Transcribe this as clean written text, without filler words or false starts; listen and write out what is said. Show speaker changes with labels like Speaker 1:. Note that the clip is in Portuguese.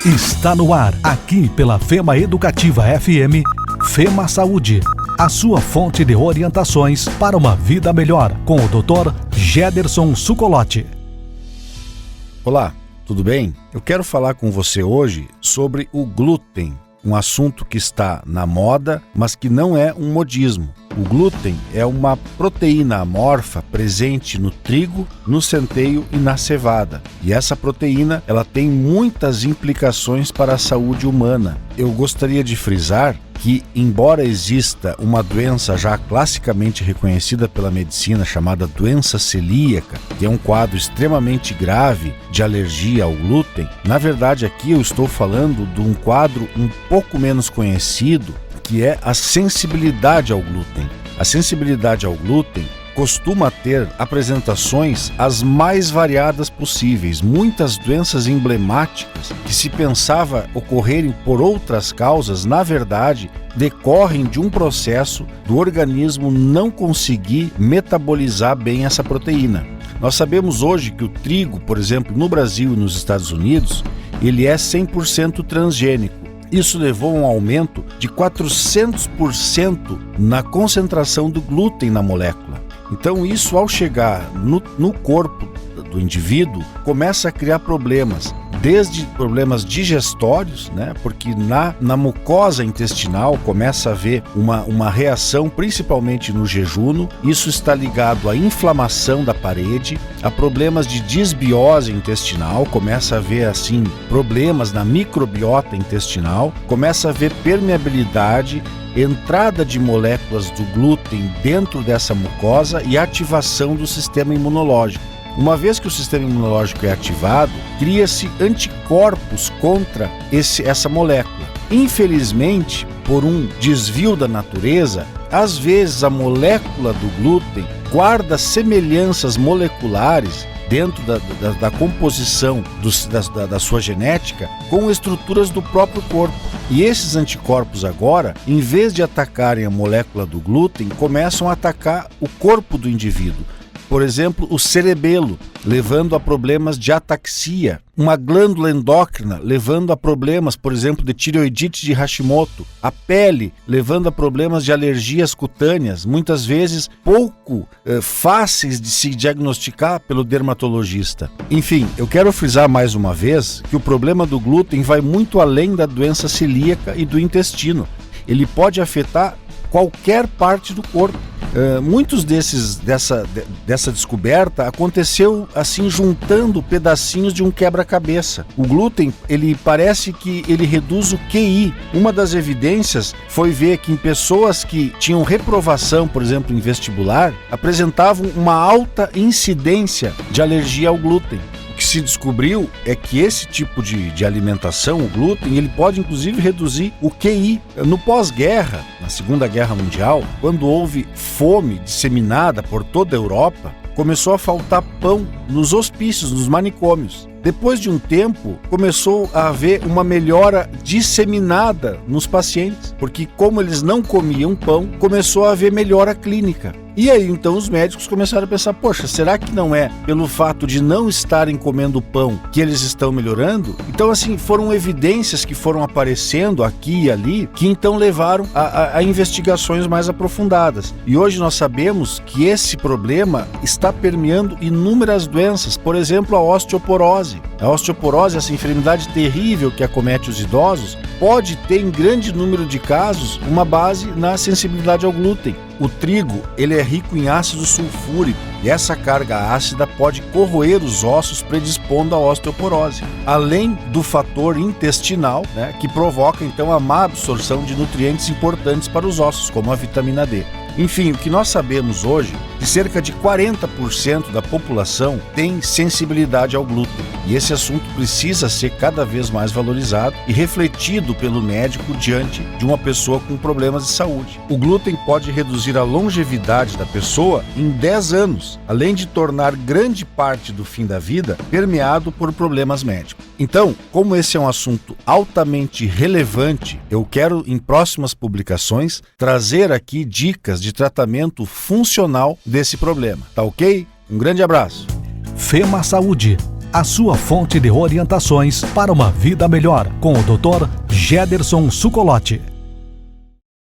Speaker 1: Está no ar, aqui pela Fema Educativa FM, Fema Saúde, a sua fonte de orientações para uma vida melhor, com o Dr. Gederson Sucolotti.
Speaker 2: Olá, tudo bem? Eu quero falar com você hoje sobre o glúten, um assunto que está na moda, mas que não é um modismo. O glúten é uma proteína amorfa presente no trigo, no centeio e na cevada. E essa proteína, ela tem muitas implicações para a saúde humana. Eu gostaria de frisar que, embora exista uma doença já classicamente reconhecida pela medicina chamada doença celíaca, que é um quadro extremamente grave de alergia ao glúten, na verdade aqui eu estou falando de um quadro um pouco menos conhecido, que é a sensibilidade ao glúten. A sensibilidade ao glúten costuma ter apresentações as mais variadas possíveis. Muitas doenças emblemáticas que se pensava ocorrerem por outras causas, na verdade, decorrem de um processo do organismo não conseguir metabolizar bem essa proteína. Nós sabemos hoje que o trigo, por exemplo, no Brasil e nos Estados Unidos, ele é 100% transgênico. Isso levou a um aumento de 400% na concentração do glúten na molécula. Então isso, ao chegar no corpo do indivíduo, começa a criar problemas, desde problemas digestórios, porque na mucosa intestinal começa a haver uma reação, principalmente no jejum. Isso está ligado à inflamação da parede, a problemas de disbiose intestinal, começa a haver assim problemas na microbiota intestinal, começa a haver permeabilidade, entrada de moléculas do glúten dentro dessa mucosa e ativação do sistema imunológico. Uma vez que o sistema imunológico é ativado, cria-se anticorpos contra essa molécula. Infelizmente, por um desvio da natureza, às vezes a molécula do glúten guarda semelhanças moleculares dentro da composição da sua genética com estruturas do próprio corpo. E esses anticorpos agora, em vez de atacarem a molécula do glúten, começam a atacar o corpo do indivíduo. Por exemplo, o cerebelo, levando a problemas de ataxia. Uma glândula endócrina, levando a problemas, por exemplo, de tireoidite de Hashimoto. A pele, levando a problemas de alergias cutâneas, muitas vezes pouco fáceis de se diagnosticar pelo dermatologista. Enfim, eu quero frisar mais uma vez que o problema do glúten vai muito além da doença celíaca e do intestino. Ele pode afetar qualquer parte do corpo. Muitos dessa descoberta aconteceu assim juntando pedacinhos de um quebra-cabeça. O glúten, ele parece que ele reduz o QI. Uma das evidências foi ver que em pessoas que tinham reprovação, por exemplo, em vestibular, apresentavam uma alta incidência de alergia ao glúten. O que se descobriu é que esse tipo de alimentação, o glúten, ele pode inclusive reduzir o QI. No pós-guerra, na Segunda Guerra Mundial, quando houve fome disseminada por toda a Europa, começou a faltar pão nos hospícios, nos manicômios. Depois de um tempo, começou a haver uma melhora disseminada nos pacientes, porque como eles não comiam pão, começou a haver melhora clínica. E aí, então, os médicos começaram a pensar, poxa, será que não é pelo fato de não estarem comendo pão que eles estão melhorando? Então, assim, foram evidências que foram aparecendo aqui e ali, que então levaram a investigações mais aprofundadas. E hoje nós sabemos que esse problema está permeando inúmeras doenças, por exemplo, a osteoporose. A osteoporose, essa enfermidade terrível que acomete os idosos, pode ter em grande número de casos uma base na sensibilidade ao glúten. O trigo, ele é rico em ácido sulfúrico e essa carga ácida pode corroer os ossos, predispondo à osteoporose. Além do fator intestinal, que provoca então a má absorção de nutrientes importantes para os ossos, como a vitamina D. Enfim, o que nós sabemos hoje é que cerca de 40% da população tem sensibilidade ao glúten. E esse assunto precisa ser cada vez mais valorizado e refletido pelo médico diante de uma pessoa com problemas de saúde. O glúten pode reduzir a longevidade da pessoa em 10 anos, além de tornar grande parte do fim da vida permeado por problemas médicos. Então, como esse é um assunto altamente relevante, eu quero, em próximas publicações, trazer aqui dicas de tratamento funcional desse problema. Tá ok? Um grande abraço.
Speaker 1: Fema Saúde, a sua fonte de orientações para uma vida melhor, com o Dr. Gederson Sucolotti.